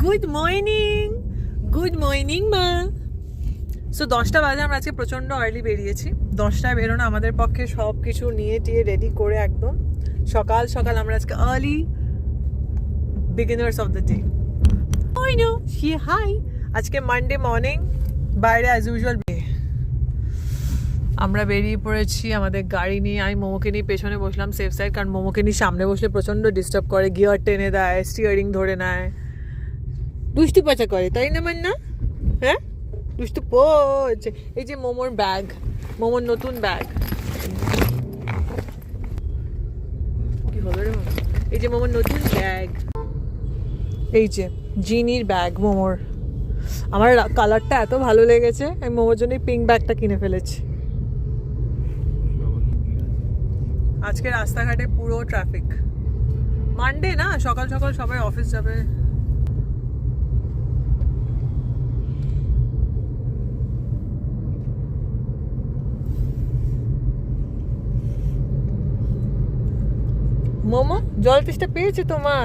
Good morning, good morning মা। So 10টা বাজে, আমরা আজকে প্রচণ্ড আর্লি বেরিয়েছি। 10টায় বেরোনো আমাদের পক্ষে সব কিছু নিয়ে টিয়ে রেডি করে একদম সকাল সকাল আমরা আজকে early beginners of the day. ওই নো সি হাই। আজকে মানডে মর্নিং, বাইরে অ্যাজ ইউজুয়াল আমরা বেরিয়ে পড়েছি আমাদের গাড়ি নিয়ে। আমি মোমোকে নিয়ে পেছনে বসলাম সেফ সাইড, কারণ মোমোকে নিয়ে সামনে বসলে প্রচণ্ড ডিস্টার্ব করে, গিয়ার টেনে দেয়, স্টিয়ারিং ধরে নেয়, দুষ্টু পাচা করে, তাই না মান্না? হ্যাঁ, দুষ্টু পড়ছে। এই যে মোমোর ব্যাগ, মোমোর নতুন ব্যাগ। কি হলো রে? এই যে মোমোর নতুন ব্যাগ, এই যে জিনির ব্যাগ মোমোর। আমার কালারটা এত ভালো লেগেছে, আমি মোমোর জন্য পিঙ্ক ব্যাগটা কিনে ফেলেছি। আজকে রাস্তাঘাটে পুরো ট্রাফিক, মানডে না, সকাল সকাল সবাই অফিস যাবে। মোমো, জল তেষ্টা পেয়েছে তোমার?